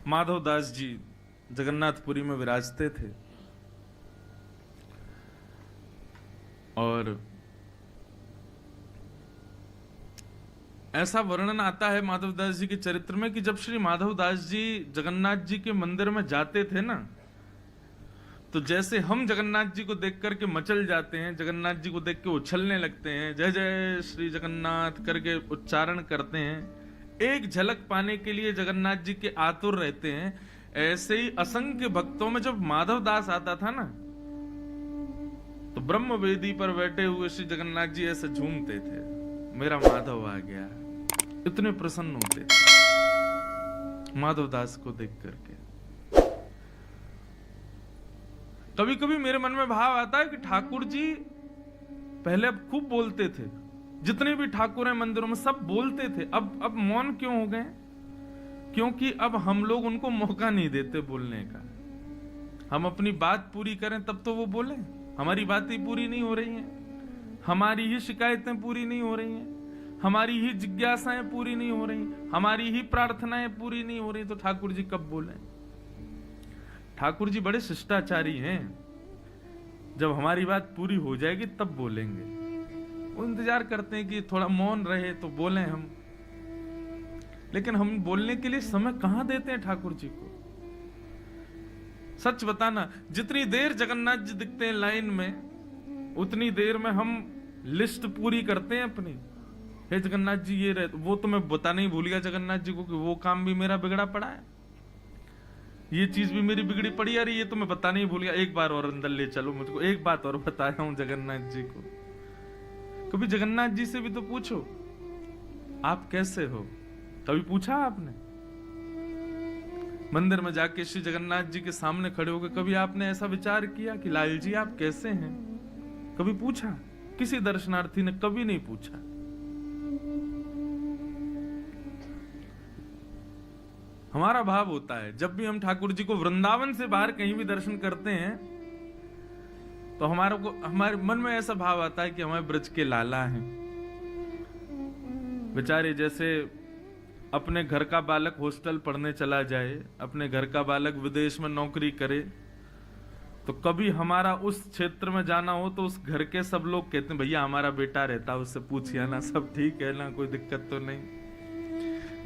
माधवदास जी जगन्नाथपुरी में विराजते थे और ऐसा वर्णन आता है माधवदास जी के चरित्र में कि जब श्री माधवदास जी जगन्नाथ जी के मंदिर में जाते थे ना, तो जैसे हम जगन्नाथ जी को देख करके मचल जाते हैं, जगन्नाथ जी को देख के उछलने लगते हैं, जय जय श्री जगन्नाथ करके उच्चारण करते हैं, एक झलक पाने के लिए जगन्नाथ जी के आतुर रहते हैं, ऐसे ही असंख्य भक्तों में जब माधवदास आता था ना, तो ब्रह्म वेदी पर बैठे हुए श्री जगन्नाथ जी ऐसे झूमते थे, मेरा माधव आ गया। इतने प्रसन्न होते थे माधवदास को देख करके। कभी कभी मेरे मन में भाव आता है कि ठाकुर जी पहले खूब बोलते थे, जितने भी ठाकुर हैं मंदिरों में सब बोलते थे, अब मौन क्यों हो गए? क्योंकि अब हम लोग उनको मौका नहीं देते बोलने का। हम अपनी बात पूरी करें तब तो वो बोले। हमारी बातें पूरी नहीं हो रही हैं, हमारी ही शिकायतें पूरी नहीं हो रही हैं, हमारी ही जिज्ञासाएं पूरी नहीं हो रही, हमारी ही प्रार्थनाएं पूरी नहीं हो रही, तो ठाकुर जी कब बोले? ठाकुर जी बड़े शिष्टाचारी हैं, जब हमारी बात पूरी हो जाएगी तब बोलेंगे। वो इंतजार करते हैं कि थोड़ा मौन रहे तो बोलें हम, लेकिन हम बोलने के लिए समय कहां देते हैं ठाकुर जी को? सच बताना, जितनी देर जगन्नाथ जी दिखते हैं लाइन में, उतनी देर में हम लिस्ट पूरी करते हैं अपनी। हे जगन्नाथ जी ये रहे, वो तो मैं बताना ही भूल गया जगन्नाथ जी को कि वो काम भी मेरा बिगड़ा पड़ा है, ये चीज भी मेरी बिगड़ी पड़ी है, ये तो मैं बताना ही भूल गया। एक बार और अंदर ले चलो मुझको, एक बात और बताया हूं जगन्नाथ जी को। कभी जगन्नाथ जी से भी तो पूछो आप कैसे हो? कभी पूछा आपने? मंदिर में जाके श्री जगन्नाथ जी के सामने खड़े होकर कभी आपने ऐसा विचार किया कि लाल जी आप कैसे हैं? कभी पूछा? किसी दर्शनार्थी ने कभी नहीं पूछा। हमारा भाव होता है जब भी हम ठाकुर जी को वृंदावन से बाहर कहीं भी दर्शन करते हैं, तो हमारे मन में ऐसा भाव आता है कि हमारे ब्रज के लाला हैं। बेचारे जैसे अपने घर का बालक हॉस्टल पढ़ने चला जाए, अपने घर का बालक विदेश में नौकरी करे, तो कभी हमारा उस क्षेत्र में जाना हो तो उस घर के सब लोग कहते हैं भैया हमारा बेटा रहता है, उससे पूछिए ना, सब ठीक है ना, कोई दिक्कत तो नहीं।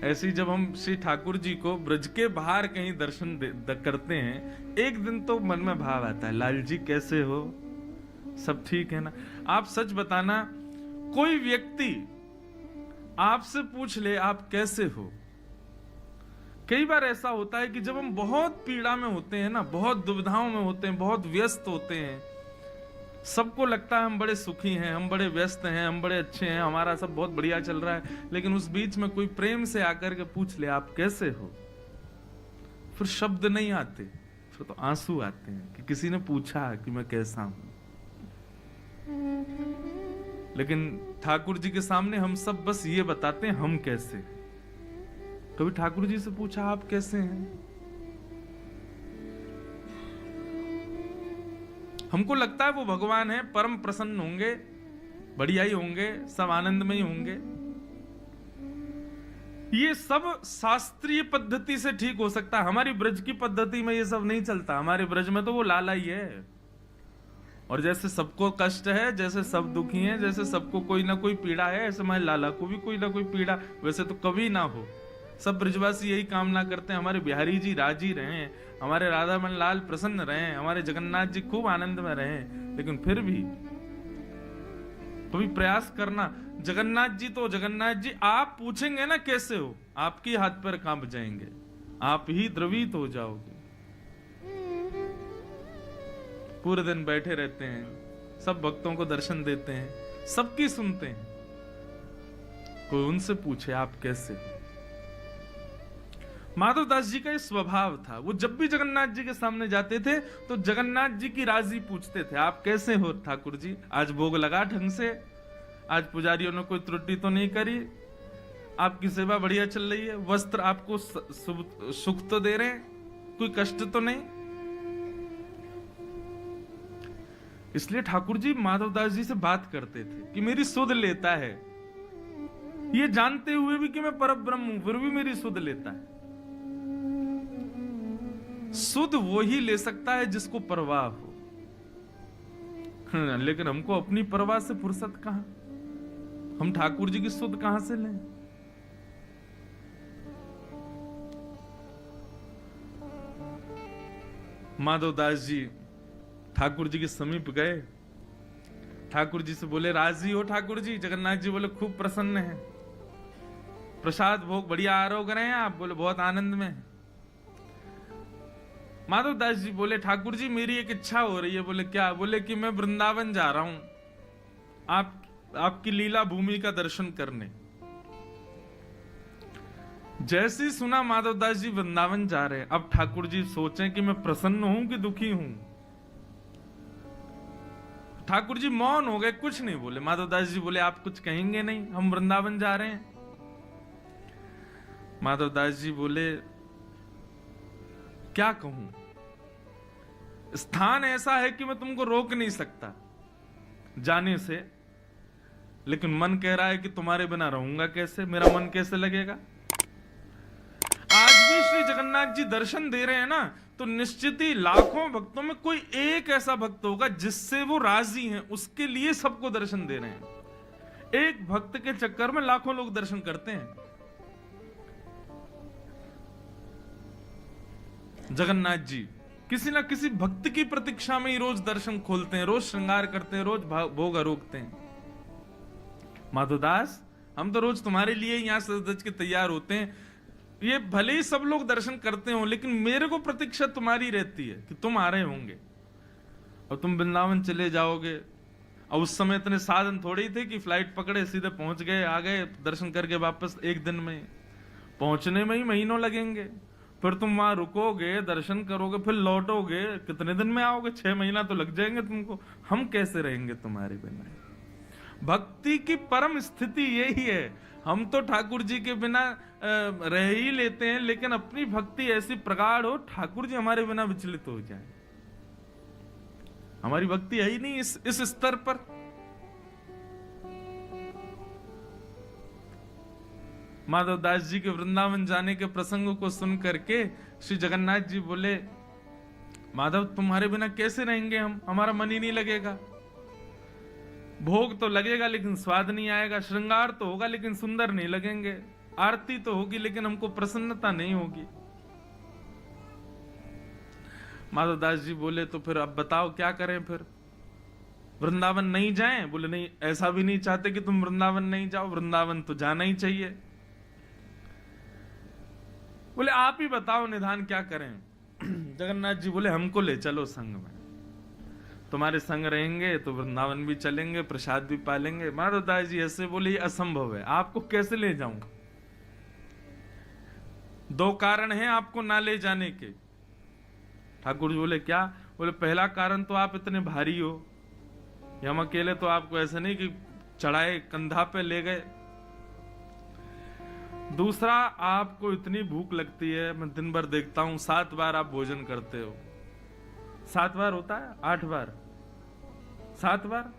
ऐसे ही जब हम श्री ठाकुर जी को ब्रज के बाहर कहीं दर्शन करते हैं, एक दिन तो मन में भाव आता है लाल जी कैसे हो, सब ठीक है ना? आप सच बताना, कोई व्यक्ति आपसे पूछ ले आप कैसे हो। कई बार ऐसा होता है कि जब हम बहुत पीड़ा में होते हैं ना, बहुत दुविधाओं में होते हैं, बहुत व्यस्त होते हैं, सबको लगता है हम बड़े सुखी हैं, हम बड़े व्यस्त हैं, हम बड़े अच्छे हैं, हमारा सब बहुत बढ़िया चल रहा है, लेकिन उस बीच में कोई प्रेम से आकर के पूछ ले आप कैसे हो, फिर शब्द नहीं आते, फिर तो आंसू आते हैं कि किसी ने पूछा कि मैं कैसा हूं। लेकिन ठाकुर जी के सामने हम सब बस ये बताते हैं हम कैसे। कभी ठाकुर जी से पूछा आप कैसे हैं? हमको लगता है वो भगवान है, परम प्रसन्न होंगे, बढ़िया ही होंगे, सब आनंद में ही होंगे। ये सब शास्त्रीय पद्धति से ठीक हो सकता है, हमारी ब्रज की पद्धति में ये सब नहीं चलता। हमारे ब्रज में तो वो लाला ही है, और जैसे सबको कष्ट है, जैसे सब दुखी हैं, जैसे सबको कोई ना कोई पीड़ा है, ऐसे हमारे लाला को भी कोई ना कोई पीड़ा वैसे तो कभी ना हो। सब ब्रजवासी यही कामना करते हैं हमारे बिहारी जी राजी रहें, हमारे राधामन लाल प्रसन्न रहें, हमारे जगन्नाथ जी खूब आनंद में रहें। लेकिन फिर भी कभी प्रयास करना, जगन्नाथ जी तो जगन्नाथ जी, आप पूछेंगे ना कैसे हो, आपके हाथ पैर कांप जाएंगे, आप ही द्रवित हो जाओगे। पूरे दिन बैठे रहते हैं, सब भक्तों को दर्शन देते हैं, सबकी सुनते हैं, कोई उनसे पूछे आप कैसे हो? माधवदास जी का ये स्वभाव था, वो जब भी जगन्नाथ जी के सामने जाते थे तो जगन्नाथ जी की राजी पूछते थे आप कैसे हो ठाकुर जी, आज भोग लगा ढंग से, आज पुजारियों ने कोई त्रुटि तो नहीं करी, आपकी सेवा बढ़िया चल रही है, वस्त्र आपको सुख तो दे रहे हैं, कोई कष्ट तो नहीं। इसलिए ठाकुर जी माधवदास जी से बात करते थे कि मेरी सुध लेता है, ये जानते हुए भी कि मैं परब्रह्म हूं, फिर भी मेरी सुध लेता है। सुध वो ही ले सकता है जिसको परवाह हो। लेकिन हमको अपनी परवाह से फुर्सत कहां, हम ठाकुर जी की सुध कहां से लें? माधवदास जी ठाकुर जी के समीप गए, ठाकुर जी से बोले, राजी हो ठाकुर जी? जगन्नाथ जी बोले, खूब प्रसन्न है। प्रसाद भोग बढ़िया आरोग रहे हैं आप? बोले, बहुत आनंद में। माधवदास जी बोले, ठाकुर जी मेरी एक इच्छा हो रही है। बोले, क्या? बोले कि मैं वृंदावन जा रहा हूं आपकी लीला भूमि का दर्शन करने। जैसे ही सुना माधवदास जी वृंदावन जा रहे हैं, अब ठाकुर जी सोचें कि मैं प्रसन्न हूं कि दुखी हूं। ठाकुर जी मौन हो गए, कुछ नहीं बोले। माधवदास जी बोले, आप कुछ कहेंगे नहीं? हम वृंदावन जा रहे हैं। माधवदास जी बोले, क्या कहूं? स्थान ऐसा है कि मैं तुमको रोक नहीं सकता जाने से, लेकिन मन कह रहा है कि तुम्हारे बिना रहूंगा कैसे, मेरा मन कैसे लगेगा। आज भी श्री जगन्नाथ जी दर्शन दे रहे हैं ना, तो निश्चित ही लाखों भक्तों में कोई एक ऐसा भक्त होगा जिससे वो राजी हैं, उसके लिए सबको दर्शन दे रहे हैं। एक भक्त के चक्कर में लाखों लोग दर्शन करते हैं। जगन्नाथ जी किसी ना किसी भक्त की प्रतीक्षा में ही रोज दर्शन खोलते हैं, रोज श्रृंगार करते हैं, रोज भोग आरोगते हैं। माधवदास, हम तो रोज तुम्हारे लिए यहां सज के तैयार होते हैं। ये भले ही सब लोग दर्शन करते हो, लेकिन मेरे को प्रतीक्षा तुम्हारी रहती है कि तुम आ रहे होंगे और तुम वृंदावन चले जाओगे। और उस समय इतने साधन थोड़े ही थे कि फ्लाइट पकड़े सीधे पहुंच गए, आ गए, दर्शन करके वापस एक दिन में। पहुंचने में ही महीनों लगेंगे, फिर तुम वहां रुकोगे, दर्शन करोगे, फिर लौटोगे, कितने दिन में आओगे? 6 महीना तो लग जाएंगे तुमको। हम कैसे रहेंगे तुम्हारे बिना? भक्ति की परम स्थिति यही है। हम तो ठाकुर जी के बिना रह ही लेते हैं, लेकिन अपनी भक्ति ऐसी प्रगाढ़ हो ठाकुर जी हमारे बिना विचलित हो जाए। हमारी भक्ति है ही नहीं इस स्तर पर। माधवदास जी के वृंदावन जाने के प्रसंग को सुन करके श्री जगन्नाथ जी बोले, माधव तुम्हारे बिना कैसे रहेंगे हम? हमारा मन ही नहीं लगेगा। भोग तो लगेगा लेकिन स्वाद नहीं आएगा, श्रृंगार तो होगा लेकिन सुंदर नहीं लगेंगे, आरती तो होगी लेकिन हमको प्रसन्नता नहीं होगी। माधवदास जी बोले, तो फिर अब बताओ क्या करें? फिर वृंदावन नहीं जाएं? बोले, नहीं, ऐसा भी नहीं चाहते कि तुम वृंदावन नहीं जाओ, वृंदावन तो जाना ही चाहिए। बोले, आप ही बताओ निधान क्या करें? जगन्नाथ जी बोले, हमको ले चलो संग में, तुम्हारे संग रहेंगे तो वृंदावन भी चलेंगे, प्रसाद भी पालेंगे। माधवदास जी ऐसे बोले, ये असंभव है, आपको कैसे ले जाऊं? 2 कारण हैं आपको ना ले जाने के। ठाकुर जी बोले, क्या? बोले, पहला कारण तो आप इतने भारी हो, हम अकेले तो आपको ऐसे नहीं कि चढ़ाए कंधा पे ले गए। दूसरा, आपको इतनी भूख लगती है, मैं दिन भर देखता हूं 7 बार आप भोजन करते हो। 7 बार होता है? 8 बार? 7 बार?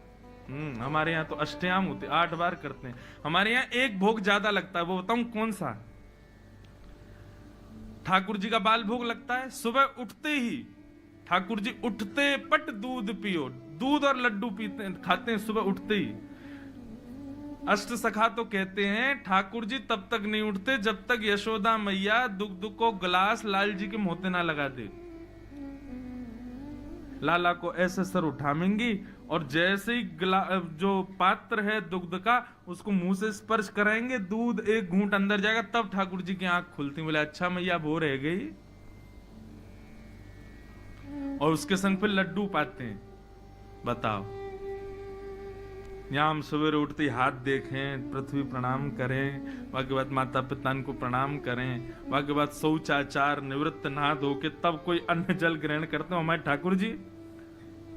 हमारे यहाँ तो अष्टयाम होते, 8 बार करते हैं। हमारे यहाँ एक भोग ज्यादा लगता है, वो बताऊं कौन सा? ठाकुर जी का बाल भोग लगता है। सुबह उठते ही ठाकुर जी उठते पट दूध पियो, दूध और लड्डू पीते खाते हैं सुबह उठते ही। अष्ट सखा तो कहते हैं ठाकुर जी तब तक नहीं उठते जब तक यशोदा मैया दुग्ध को गिलास लाल जी के मोते ना लगा दे। लाला को ऐसे सर उठाएंगी और जैसे ही जो पात्र है दुग्ध का उसको मुंह से स्पर्श कराएंगे, दूध एक घूंट अंदर जाएगा, तब ठाकुर जी की आंख खुलती। बोले, अच्छा मैया वो रह गई। और उसके संग फिर लड्डू पाते हैं। बताओ, यहां हम सवेरे उठते ही हाथ देखें, पृथ्वी प्रणाम करें, बाकी बात माता पिता को प्रणाम करें, बाकी बात शौचाचार निवृत्त नहा धो के तब कोई अन्न जल ग्रहण करते हो। हमारे ठाकुर जी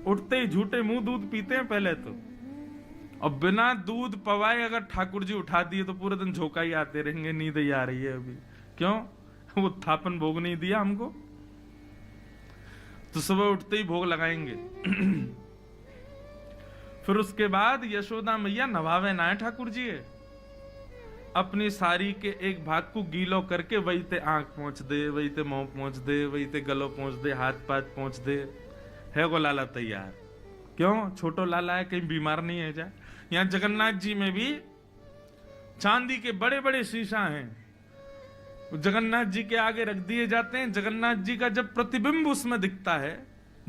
उठते ही झूठे मुंह दूध पीते हैं पहले तो, और बिना दूध पवाए अगर ठाकुर जी उठा दिए तो पूरे दिन झोंका ही आते रहेंगे, नींद ही आ रही है अभी। क्यों? वो थापन भोग नहीं दिया हमको, तो सुबह उठते ही भोग लगाएंगे। फिर उसके बाद यशोदा मैया नवावे ना ठाकुर जी। अपनी साड़ी के एक भाग को गीलो करके वही ते आंख पहुंच दे, वही ते मुंह पहुंच दे, वही ते गलो पहुंच दे, हाथ पाथ पहुंच दे, है वो लाला तैयार। क्यों? छोटो लाला है, कहीं बीमार नहीं है जाए। यहाँ जगन्नाथ जी में भी चांदी के बड़े बड़े शीशा हैं, जगन्नाथ जी के आगे रख दिए जाते हैं। जगन्नाथ जी का जब प्रतिबिंब उसमें दिखता है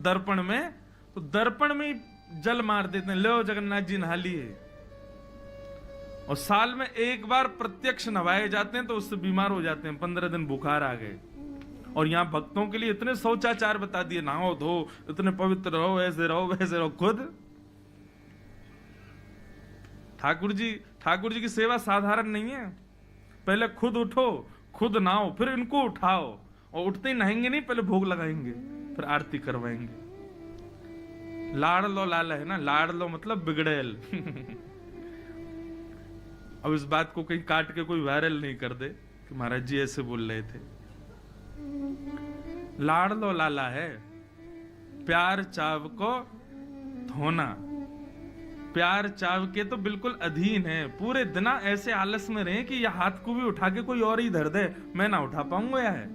दर्पण में, तो दर्पण में ही जल मार देते हैं, लो जगन्नाथ जी नहा लिए। और साल में एक बार प्रत्यक्ष नवाए जाते हैं, तो उससे बीमार हो जाते हैं, 15 दिन बुखार आ गए। और यहाँ भक्तों के लिए इतने शौचाचार बता दिए, नहाओ धो, इतने पवित्र रहो, ऐसे रहो वैसे रहो। खुद ठाकुर जी की सेवा साधारण नहीं है। पहले खुद उठो, खुद नहाओ, फिर इनको उठाओ, और उठते ही नहाएंगे नहीं, पहले भोग लगाएंगे, फिर आरती करवाएंगे। लाड़ लो लाला है ना, लाड़ लो मतलब बिगड़ेल। अब इस बात को कहीं काट के कोई वायरल नहीं कर दे कि महाराज जी ऐसे बोल रहे थे। लाड़ लो लाला है, प्यार चाव को धोना, प्यार चाव के तो बिल्कुल अधीन है। पूरे दिन ऐसे आलस में रहे कि यह हाथ को भी उठा के कोई और ही धर दे, मैं ना उठा पाऊंगा या है।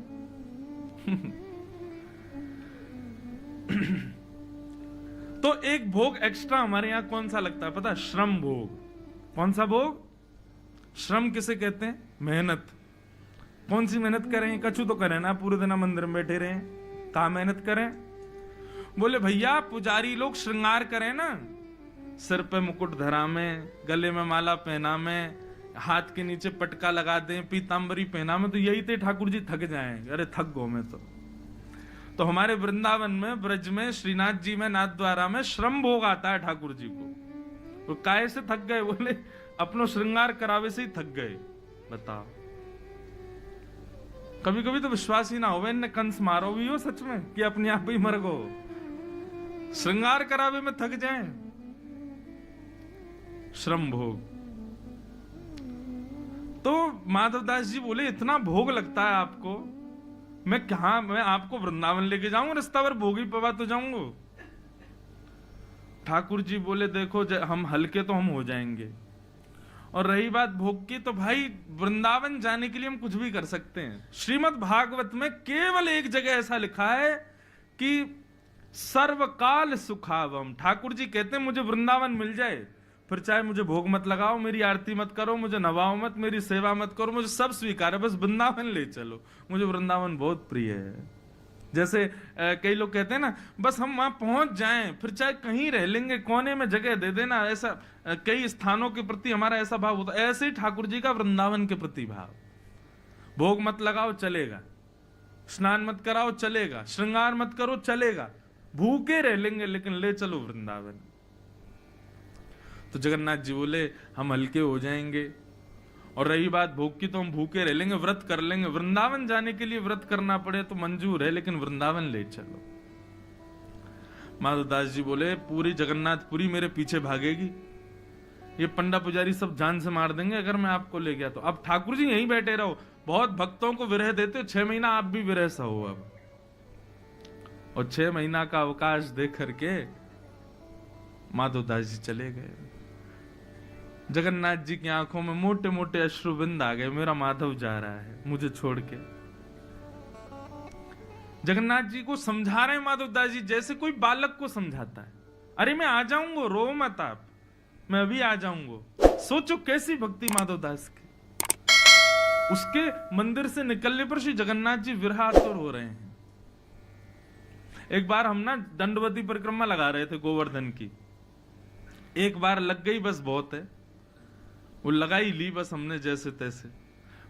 तो एक भोग एक्स्ट्रा हमारे यहां कौन सा लगता है पता है? श्रम भोग। कौन सा भोग? श्रम किसे कहते हैं? मेहनत। कौन सी मेहनत करें? कछु तो करें ना, पूरे दिन मंदिर में बैठे रहें, कहा मेहनत करें? बोले भैया पुजारी लोग श्रृंगार करें ना, सिर पे मुकुट धरा में, गले में माला पहना में, हाथ के नीचे पटका लगा दें, पीतांबरी पहना में, तो यही थे ठाकुर जी थक जाएं। अरे थक गो मैं तो हमारे वृंदावन में, ब्रज में, श्रीनाथ जी में, नाथ द्वारा में श्रम भोग आता है ठाकुर जी को। तो काय से थक गए? बोले अपनो श्रृंगार करावे से ही थक गए। बताओ, कभी कभी तो विश्वास ही ना हो, इनने कंस मारो भी हो सच में कि अपने आप ही मर गो, श्रृंगार करावे में थक जाए। श्रम भोग। तो माधवदास जी बोले इतना भोग लगता है आपको, मैं आपको वृंदावन लेके जाऊंगा, रास्ता भर भोगी पवा तो जाऊंगा। ठाकुर जी बोले देखो हम हल्के तो हम हो जाएंगे, और रही बात भोग की, तो भाई वृंदावन जाने के लिए हम कुछ भी कर सकते हैं। श्रीमद् भागवत में केवल एक जगह ऐसा लिखा है कि सर्वकाल सुखावम। ठाकुर जी कहते हैं मुझे वृंदावन मिल जाए, फिर चाहे मुझे भोग मत लगाओ, मेरी आरती मत करो, मुझे नवाओ मत, मेरी सेवा मत करो, मुझे सब स्वीकार है, बस वृंदावन ले चलो। मुझे वृंदावन बहुत प्रिय है। जैसे कई लोग कहते हैं ना, बस हम वहां पहुंच जाएं, फिर चाहे कहीं रह लेंगे, कोने में जगह दे देना। ऐसा कई स्थानों के प्रति हमारा ऐसा भाव होता है, ऐसे ही ठाकुर जी का वृंदावन के प्रति भाव। भोग मत लगाओ चलेगा, स्नान मत कराओ चलेगा, श्रृंगार मत करो चलेगा, भूखे रह लेंगे लेकिन ले चलो वृंदावन। तो जगन्नाथ जी बोले हम हल्के हो जाएंगे, और रही बात भोग की तो हम भूखे रह लेंगे, व्रत कर लेंगे। वृंदावन जाने के लिए व्रत करना पड़े तो मंजूर है, लेकिन वृंदावन ले चलो। माधवदास जी बोले पूरी जगन्नाथपुरी मेरे पीछे भागेगी, ये पंडा पुजारी सब जान से मार देंगे अगर मैं आपको ले गया तो। अब ठाकुर जी यहीं बैठे रहो, बहुत भक्तों को विरह देते हो, 6 महीना आप भी विरह सहो अब। और 6 महीना का अवकाश दे करके माधवदास जी चले गए। जगन्नाथ जी की आंखों में मोटे मोटे अश्रुबिंद आ गए, मेरा माधव जा रहा है मुझे छोड़ के। जगन्नाथ जी को समझा रहे हैं माधवदास जी, जैसे कोई बालक को समझाता है, अरे मैं आ जाऊंगा, रो मत आप, मैं अभी आ जाऊंगा। सोचो कैसी भक्ति माधवदास की। उसके मंदिर से निकलने पर श्री जगन्नाथ जी विरहातुर हो रहे हैं। एक बार हम ना दंडवती परिक्रमा लगा रहे थे गोवर्धन की, एक बार लग गई बस बहुत है, वो लगाई ली बस हमने जैसे तैसे।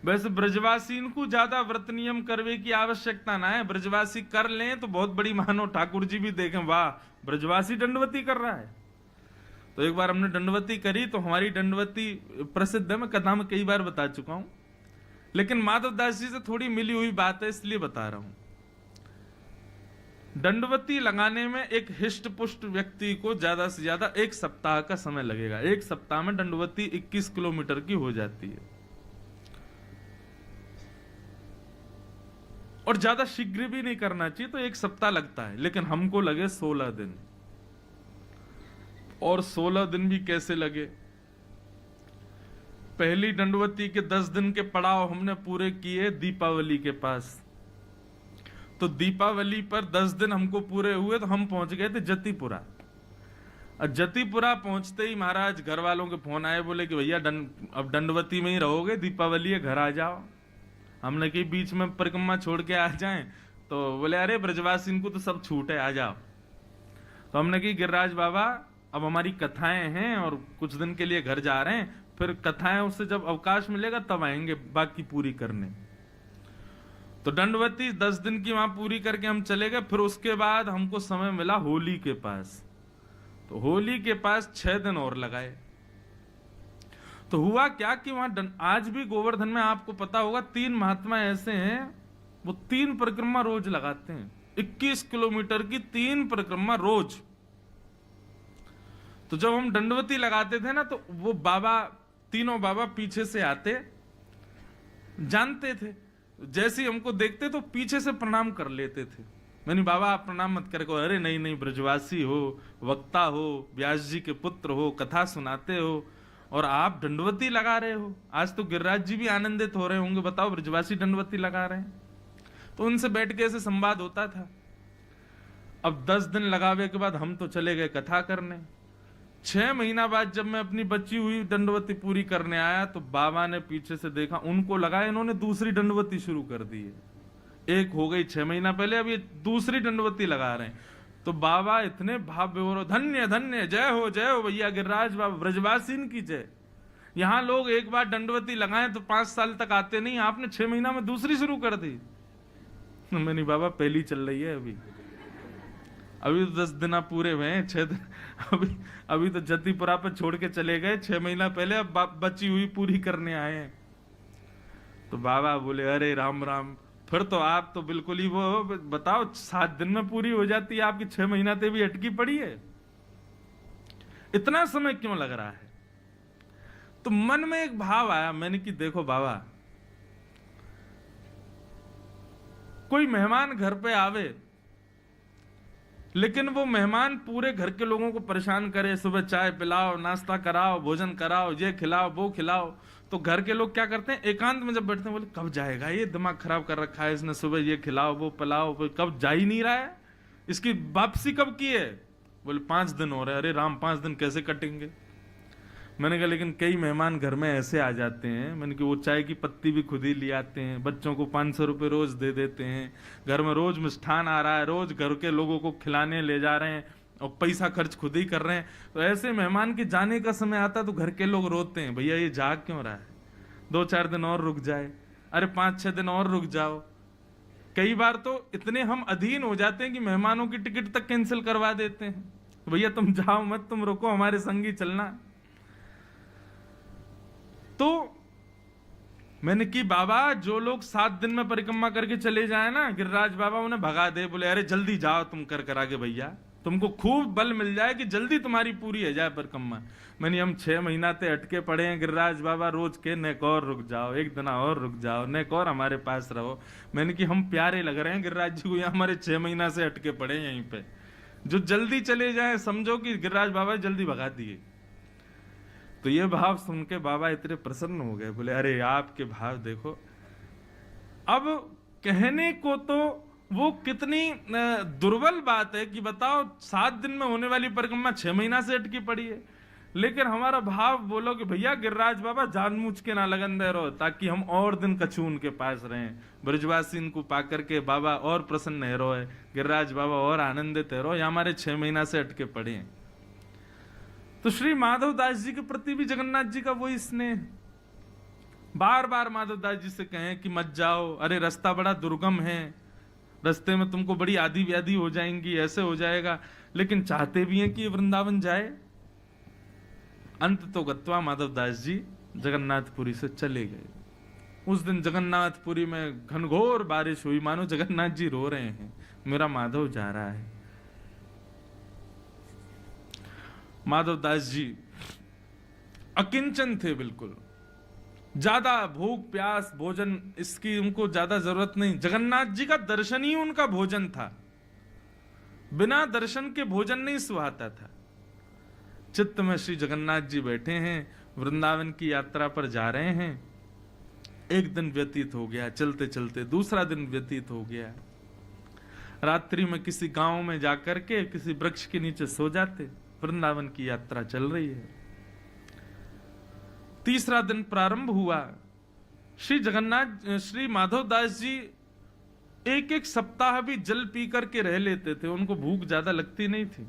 वैसे ब्रजवासी इनको ज्यादा व्रत नियम करवे की आवश्यकता ना है, ब्रजवासी कर लें तो बहुत बड़ी मानो। ठाकुर जी भी देखें वाह ब्रजवासी दंडवती कर रहा है। तो एक बार हमने दंडवती करी, तो हमारी दंडवती प्रसिद्ध है, मैं कथा में कई बार बता चुका हूं, लेकिन माधवदास जी से थोड़ी मिली हुई बात है इसलिए बता रहा हूं। दंडवती लगाने में एक हिष्ट पुष्ट व्यक्ति को ज्यादा से ज्यादा 1 सप्ताह का समय लगेगा। 1 सप्ताह में दंडवती 21 किलोमीटर की हो जाती है, और ज्यादा शीघ्र भी नहीं करना चाहिए, तो 1 सप्ताह लगता है। लेकिन हमको लगे 16 दिन, और 16 दिन भी कैसे लगे। पहली दंडवती के 10 दिन के पड़ाव हमने पूरे किए दीपावली के पास। तो दीपावली पर 10 दिन हमको पूरे हुए तो हम पहुंच गए थे जतीपुरा। और जतीपुरा पहुंचते ही महाराज घर वालों के फोन आए, बोले कि भैया अब दंडवती में ही रहोगे, दीपावली है, घर आ जाओ। हमने कही बीच में परिक्रमा छोड़ के आ जाएं, तो बोले अरे ब्रजवासी को तो सब छूट है, आ जाओ। तो हमने कही गिरिराज बाबा अब हमारी कथाएं हैं और कुछ दिन के लिए घर जा रहे हैं, फिर कथाएं उससे जब अवकाश मिलेगा तब आएंगे बाकी पूरी करने। तो दंडवती 10 दिन की वहां पूरी करके हम चले गए। फिर उसके बाद हमको समय मिला होली के पास, तो होली के पास 6 दिन और लगाए। तो हुआ क्या कि वहां आज भी गोवर्धन में आपको पता होगा 3 महात्मा ऐसे हैं, वो 3 परिक्रमा रोज लगाते हैं, 21 किलोमीटर की 3 परिक्रमा रोज। तो जब हम दंडवती लगाते थे ना, तो वो बाबा, तीनों बाबा पीछे से आते, जानते थे, जैसे ही हमको देखते तो पीछे से प्रणाम कर लेते थे। मैंने बाबा आप प्रणाम मत करे, अरे नहीं नहीं, ब्रजवासी हो, वक्ता हो, व्यास जी के पुत्र हो, कथा सुनाते हो और आप दंडवती लगा रहे हो। आज तो गिरिराज जी भी आनंदित हो रहे होंगे, बताओ ब्रजवासी दंडवती लगा रहे हैं। तो उनसे बैठ के ऐसे संवाद होता था। अब 10 दिन लगावे के बाद हम तो चले गए कथा करने। 6 महीना बाद जब मैं अपनी बची हुई दंडवती पूरी करने आया, तो बाबा ने पीछे से देखा, उनको लगा इन्होंने दूसरी दंडवती शुरू कर दी है। एक हो गई 6 महीना पहले, अब ये दूसरी दंडवती लगा रहे हैं। तो बाबा इतने भाव विभोर, धन्य धन्य, जय हो भैया गिरिराज बाबा, ब्रजवासीन की जय। यहाँ लोग एक बार दंडवती लगाएं तो 5 साल तक आते नहीं, आपने 6 महीना में दूसरी शुरू कर दी। मैंने बाबा पहली चल रही है अभी तो 10 दिन पूरे हुए हैं, 6 दिन अभी तो जतीपुरा पे छोड़ के चले गए 6 महीना पहले, अब बची हुई पूरी करने आए हैं। तो बाबा बोले अरे राम राम, फिर तो आप तो बिल्कुल ही वो, बताओ 7 दिन में पूरी हो जाती है, आपकी 6 महीना ते भी अटकी पड़ी है, इतना समय क्यों लग रहा है। तो मन में एक भाव आया, मैंने कि देखो बाबा, कोई मेहमान घर पे आवे, लेकिन वो मेहमान पूरे घर के लोगों को परेशान करे, सुबह चाय पिलाओ, नाश्ता कराओ, भोजन कराओ, ये खिलाओ वो खिलाओ, तो घर के लोग क्या करते हैं, एकांत में जब बैठते हैं बोले कब जाएगा, ये दिमाग खराब कर रखा है इसने, सुबह ये खिलाओ वो पिलाओ, कब जा ही नहीं रहा है, इसकी वापसी कब की है। बोले 5 दिन हो रहे। अरे राम, 5 दिन कैसे कटेंगे। मैंने कहा लेकिन कई मेहमान घर में ऐसे आ जाते हैं, मैंने कहा वो चाय की पत्ती भी खुद ही ले आते हैं, बच्चों को 500 रुपये रोज दे देते हैं, घर में रोज मिष्ठान आ रहा है, रोज घर के लोगों को खिलाने ले जा रहे हैं और पैसा खर्च खुद ही कर रहे हैं। तो ऐसे मेहमान के जाने का समय आता तो घर के लोग रोते हैं, भैया ये जा क्यों रहा है, 2-4 दिन और रुक जाए, अरे 5-6 दिन और रुक जाओ। कई बार तो इतने हम अधीन हो जाते हैं कि मेहमानों की टिकट तक कैंसिल करवा देते हैं, भैया तुम जाओ मत, तुम रुको, हमारे संग ही चलना। तो मैंने कि बाबा जो लोग 7 दिन में परिक्रमा करके चले जाए ना, गिरिराज बाबा उन्हें भगा दे, बोले अरे जल्दी जाओ तुम कर आगे भैया, तुमको खूब बल मिल जाए कि जल्दी तुम्हारी पूरी हो जाए परिक्रमा। मैंने हम 6 महीना ते अटके पड़े हैं गिरिराज बाबा, रोज के नेक और रुक जाओ, एक दिन और रुक जाओ, नेक और हमारे पास रहो। मैंने कि हम प्यारे लग रहे हैं गिरिराज जी को, यहाँ हमारे 6 महीना से अटके पड़े हैं यहीं पे, जो जल्दी चले जाए समझो कि गिरिराज बाबा जल्दी भगा दिए। तो ये भाव सुन के बाबा इतने प्रसन्न हो गए, बोले अरे आपके भाव देखो। अब कहने को तो वो कितनी दुर्बल बात है कि बताओ 7 दिन में होने वाली परिक्रमा 6 महीना से अटकी पड़ी है, लेकिन हमारा भाव बोलो कि भैया गिरिराज बाबा जानबूझ के ना लगन दे रहो, ताकि हम और दिन कछु उनके पास रहें, ब्रजवासी इनको पा करके बाबा और प्रसन्न है रहो, गिरिराज बाबा और आनंदित है रहो, या हमारे 6 महीना से अटके पड़े हैं। तो श्री माधव दास जी के प्रति भी जगन्नाथ जी का वही स्नेह, बार बार माधव दास जी से कहें कि मत जाओ, अरे रास्ता बड़ा दुर्गम है, रास्ते में तुमको बड़ी आदि व्याधि हो जाएंगी, ऐसे हो जाएगा, लेकिन चाहते भी हैं कि वृंदावन जाए। अंत तो गत्वा माधव दास जी जगन्नाथपुरी से चले गए। उस दिन जगन्नाथपुरी में घनघोर बारिश हुई, मानो जगन्नाथ जी रो रहे हैं, मेरा माधव जा रहा है। माधव दास जी अकिंचन थे, बिल्कुल ज्यादा भूख प्यास भोजन इसकी उनको ज्यादा जरूरत नहीं, जगन्नाथ जी का दर्शन ही उनका भोजन था, बिना दर्शन के भोजन नहीं सुहाता था। चित्त में श्री जगन्नाथ जी बैठे हैं, वृंदावन की यात्रा पर जा रहे हैं। एक दिन व्यतीत हो गया, चलते चलते दूसरा दिन व्यतीत हो गया। रात्रि में किसी गांव में जाकर के किसी वृक्ष के नीचे सो जाते। वृंदावन की यात्रा चल रही है। तीसरा दिन प्रारंभ हुआ। श्री माधव दास जी एक एक सप्ताह भी जल पी करके रह लेते थे, उनको भूख ज्यादा लगती नहीं थी।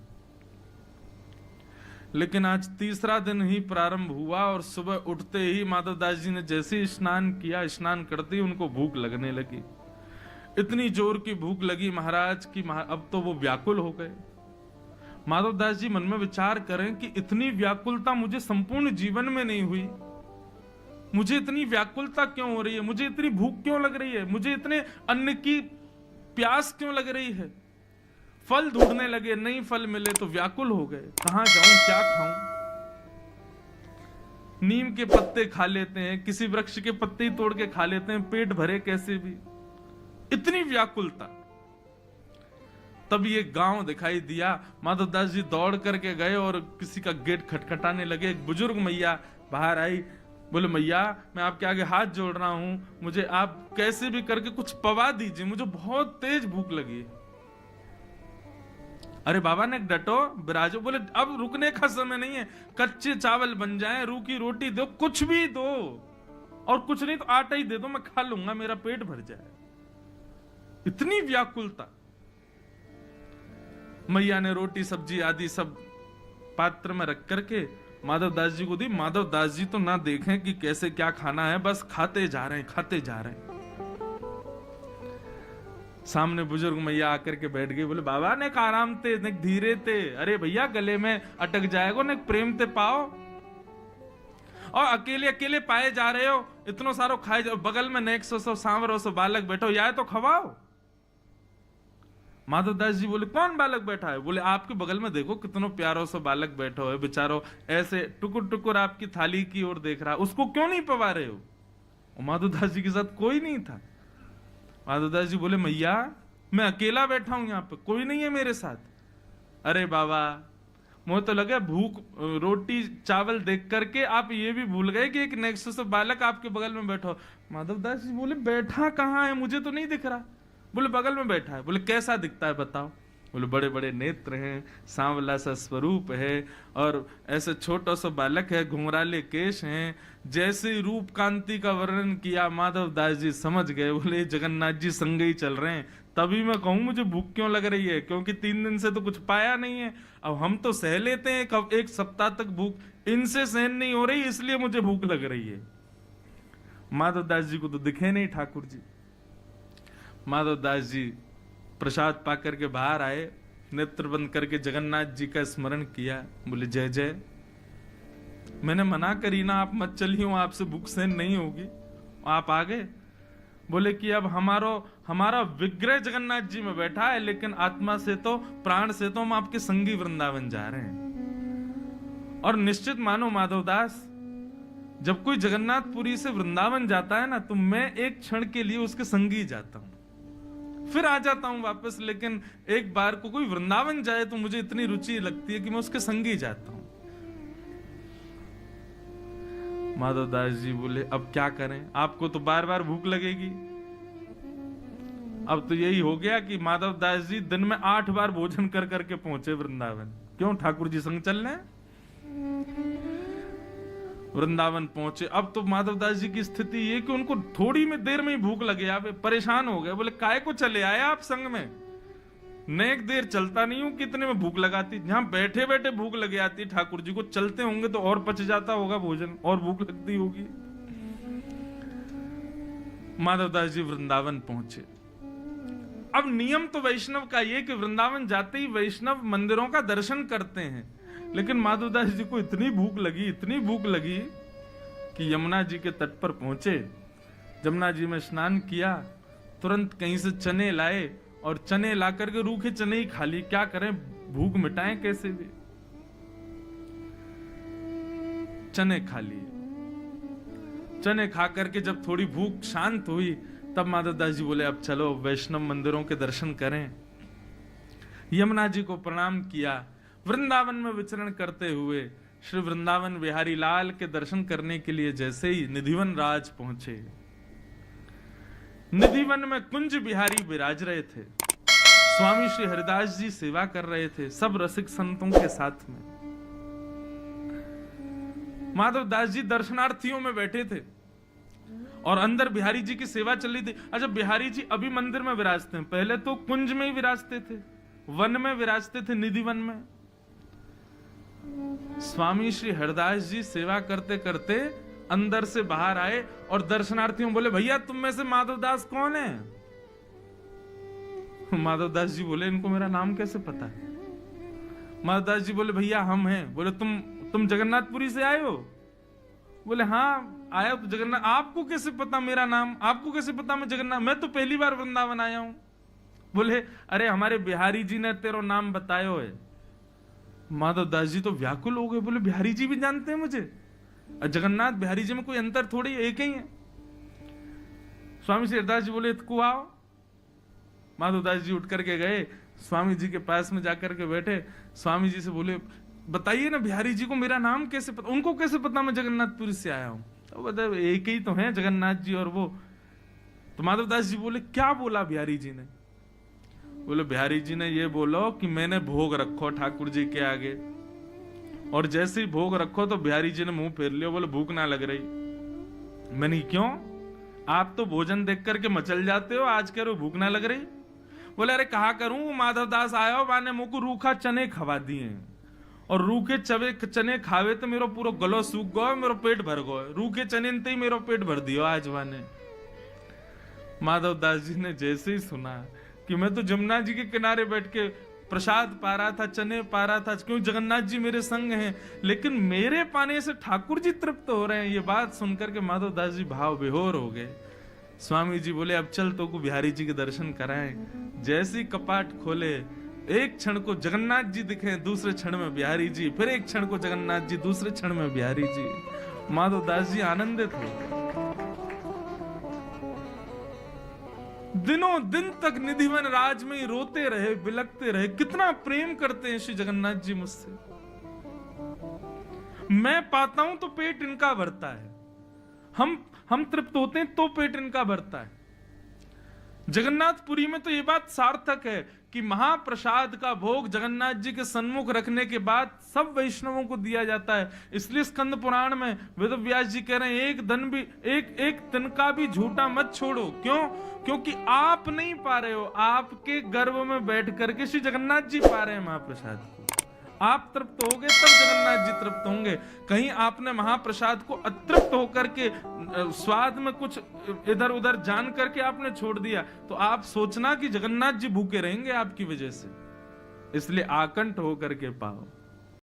लेकिन आज तीसरा दिन ही प्रारंभ हुआ और सुबह उठते ही माधव दास जी ने जैसे ही स्नान किया, स्नान करते ही उनको भूख लगने लगी। इतनी जोर की भूख लगी महाराज की अब तो वो व्याकुल हो गए। माधव दास जी मन में विचार करें कि इतनी व्याकुलता मुझे संपूर्ण जीवन में नहीं हुई, मुझे इतनी व्याकुलता क्यों हो रही है, मुझे इतनी भूख क्यों लग रही है, मुझे इतने अन्न की प्यास क्यों लग रही है। फल ढूंढने लगे, नहीं फल मिले तो व्याकुल हो गए, कहां जाऊं, क्या खाऊं। नीम के पत्ते खा लेते हैं, किसी वृक्ष के पत्ते ही तोड़ के खा लेते हैं, पेट भरे कैसे भी। इतनी व्याकुलता। तब ये गांव दिखाई दिया। माधव दास जी दौड़ करके गए और किसी का गेट खटखटाने लगे। एक बुजुर्ग मैया बाहर आई, बोले मैया मैं आपके आगे हाथ जोड़ रहा हूं, मुझे आप कैसे भी करके कुछ पवा दीजिए, मुझे बहुत तेज भूख लगी है। अरे बाबा ने डटो, बिराजो। बोले अब रुकने का समय नहीं है, कच्चे चावल बन जाए, रूखी रोटी दो, कुछ भी दो, और कुछ नहीं तो आटा ही दे दो, मैं खा लूंगा, मेरा पेट भर जाए। इतनी व्याकुलता। मैया ने रोटी सब्जी आदि सब पात्र में रख करके माधव दास जी को दी। माधव दास जी तो ना देखें कि कैसे क्या खाना है, बस खाते जा रहे हैं, खाते जा रहे हैं। सामने बुजुर्ग मैया आकर के बैठ गई। बोले बाबा ने आराम थे, ने धीरे थे। अरे भैया गले में अटक जाएगा, ने प्रेम ते पाओ, और अकेले अकेले पाए जा रहे हो, इतनो सारो खाए जाओ, बगल में नेक सो सांवरो सो बालक बैठो, या तो खवाओ। माधव दास जी बोले कौन बालक बैठा है? बोले आपके बगल में देखो कितनो प्यारो सा बालक बैठा है, बेचारो ऐसे टुकुर टुकुर आपकी थाली की ओर देख रहा, उसको क्यों नहीं पवा रहे हो? और माधव दास जी के साथ कोई नहीं था। माधव दास जी बोले मैया मैं अकेला बैठा हूं यहाँ पे, कोई नहीं है मेरे साथ। अरे बाबा मुझे तो लगा भूख रोटी चावल देख करके आप ये भी भूल गए कि एक नेक्स्ट से बालक आपके बगल में बैठो। माधव दास जी बोले बैठा कहाँ है, मुझे तो नहीं दिख रहा। बोले बगल में बैठा है। बोले कैसा दिखता है बताओ? बोले बड़े बड़े नेत्र हैं, सांवला सा स्वरूप है, और ऐसे छोटा सा बालक है, घुंघराले केश हैं। जैसे रूप कांति का वर्णन किया माधव दास जी समझ गए। बोले जगन्नाथ जी संग ही चल रहे हैं। तभी मैं कहूं मुझे भूख क्यों लग रही है, क्योंकि 3 दिन से तो कुछ पाया नहीं है। अब हम तो सह लेते हैं, कब एक सप्ताह तक भूख, इनसे सहन नहीं हो रही, इसलिए मुझे भूख लग रही है। माधव दास जी को तो दिखे नहीं ठाकुर जी। माधव दास जी प्रसाद पा करके बाहर आए, नेत्र बंद करके जगन्नाथ जी का स्मरण किया। बोले जय जय, मैंने मना करी ना, आप मत चलिए, आपसे भूख सहन नहीं होगी, आप आ गए। बोले कि अब हमारा विग्रह जगन्नाथ जी में बैठा है, लेकिन आत्मा से तो प्राण से तो हम आपके संगी वृंदावन जा रहे हैं। और निश्चित मानो माधव दास, जब कोई जगन्नाथपुरी से वृंदावन जाता है ना, तो मैं एक क्षण के लिए उसके संगी जाता हूं, फिर आ जाता हूं वापस। लेकिन एक बार को कोई वृंदावन जाए तो मुझे इतनी रुचि लगती है कि मैं उसके संगी जाता हूं। माधव दास जी बोले अब क्या करें, आपको तो बार बार भूख लगेगी। अब तो यही हो गया कि माधव दास जी दिन में 8 बार भोजन कर करके पहुंचे वृंदावन। क्यों? ठाकुर जी संग चल रहे हैं। वृंदावन पहुंचे। अब तो माधव दास जी की स्थिति ये कि उनको थोड़ी में देर में ही भूख लगे, आप परेशान हो गए। बोले काय को चले आए आप संग में, नेक देर चलता नहीं हूं, कितने में भूख लगाती, जहां बैठे बैठे भूख लगे आती। ठाकुर जी को चलते होंगे तो और पच जाता होगा भोजन, और भूख लगती होगी। माधव दास जी वृंदावन पहुंचे। अब नियम तो वैष्णव का ये कि वृंदावन जाते ही वैष्णव मंदिरों का दर्शन करते हैं, लेकिन माधव दास जी को इतनी भूख लगी कि यमुना जी के तट पर पहुंचे। यमुना जी में स्नान किया, तुरंत कहीं से चने लाए, और चने ला करके रूखे चने ही खा ली। क्या करें, भूख मिटाएं कैसे भी। चने खा लिए। चने खा करके जब थोड़ी भूख शांत हुई, तब माधव दास जी बोले अब चलो वैष्णव मंदिरों के दर्शन करें। यमुना जी को प्रणाम किया। वृंदावन में विचरण करते हुए श्री वृंदावन बिहारी लाल के दर्शन करने के लिए जैसे ही निधिवन राज पहुंचे, निधिवन में कुंज बिहारी विराज रहे थे, स्वामी श्री हरिदास जी सेवा कर रहे थे, सब रसिक संतों के साथ में। माधव दास जी दर्शनार्थियों में बैठे थे और अंदर बिहारी जी की सेवा चल रही थी। अच्छा, बिहारी जी अभी मंदिर में विराजते हैं, पहले तो कुंज में ही विराजते थे, वन में विराजते थे, निधि वन में। स्वामी श्री हरिदास जी सेवा करते करते अंदर से बाहर आए और दर्शनार्थियों बोले, भैया तुम में से माधव दास कौन है? माधव दास जी बोले, इनको मेरा नाम कैसे पता है? माधव दास जी बोले, भैया हम हैं। बोले, तुम जगन्नाथपुरी से आए हो? बोले, हाँ आया तो जगन्नाथ। आपको कैसे पता मेरा नाम? आपको कैसे पता मैं जगन्नाथ? मैं तो पहली बार वृंदावन आया हूं। बोले, अरे हमारे बिहारी जी ने तेरा नाम बतायो है। माधव दास जी तो व्याकुल हो गए, बोले, बिहारी जी भी जानते हैं मुझे? जगन्नाथ बिहारी जी में कोई अंतर थोड़ी, एक ही है। स्वामी श्री हरिदास जी बोले, इतको आओ। माधव दास जी उठ करके गए, स्वामी जी के पास में जाकर के बैठे, स्वामी जी से बोले, बताइए ना बिहारी जी को मेरा नाम कैसे पता? उनको कैसे पता मैं जगन्नाथपुरी से आया हूं? तो बता, एक ही तो है जगन्नाथ जी और वो। तो माधव दास जी बोले, क्या बोला बिहारी जी ने? बोले, बिहारी जी ने ये बोलो कि मैंने भोग रखो ठाकुर जी के आगे, और जैसे ही भोग रखो तो बिहारी जी ने मुंह फेर लिया। बोले, भूख ना लग रही। मैंने, क्यों? आप तो भोजन देख करके मचल जाते हो, आज कह रहे हो भूख ना लग रही? बोले, अरे कहा करूं, माधव दास आया हो, माने मुंह को रूखा चने खवा दिए, और रूखे चने खावे तो मेरो पूरा गलो सूख गयो, मेरो पेट भर गयो। रूखे चने ही मेरो पेट भर दियो आज वाने। माधव दास जी ने जैसे ही सुना कि मैं तो जमुना जी के किनारे बैठ के प्रसाद पा रहा था, चने पा रहा था, क्यों जगन्नाथ जी मेरे संग हैं, लेकिन मेरे पाने से ठाकुर जी तृप्त हो रहे हैं, ये बात सुनकर के माधव दास जी भाव विभोर हो गए। स्वामी जी बोले, अब चल तो को बिहारी जी के दर्शन कराएं। जैसे ही कपाट खोले, एक क्षण को जगन्नाथ जी दिखे, दूसरे क्षण में बिहारी जी, फिर एक क्षण को जगन्नाथ जी, दूसरे क्षण में बिहारी जी। माधव दास जी आनंदित हो। दिनों दिन तक निधिवन राज में ही रोते रहे, बिलखते रहे, कितना प्रेम करते हैं श्री जगन्नाथ जी मुझसे। मैं पाता हूं तो पेट इनका भरता है, हम तृप्त होते हैं तो पेट इनका भरता है। जगन्नाथपुरी में तो ये बात सार्थक है कि महाप्रसाद का भोग जगन्नाथ जी के सन्मुख रखने के बाद सब वैष्णवों को दिया जाता है। इसलिए स्कंद पुराण में वेदव्यास जी कह रहे हैं, एक तिनका भी झूठा मत छोड़ो। क्यों? क्योंकि आप नहीं पा रहे हो, आपके गर्भ में बैठ करके श्री जगन्नाथ जी पा रहे हैं महाप्रसाद को। आप तृप्त होगे तब जगन्नाथ जी तृप्त होंगे। कहीं आपने महाप्रसाद को अतृप्त होकर के स्वाद में कुछ इधर उधर जान करके आपने छोड़ दिया, तो आप सोचना कि जगन्नाथ जी भूखे रहेंगे आपकी वजह से। इसलिए आकंठ होकर के पाओ।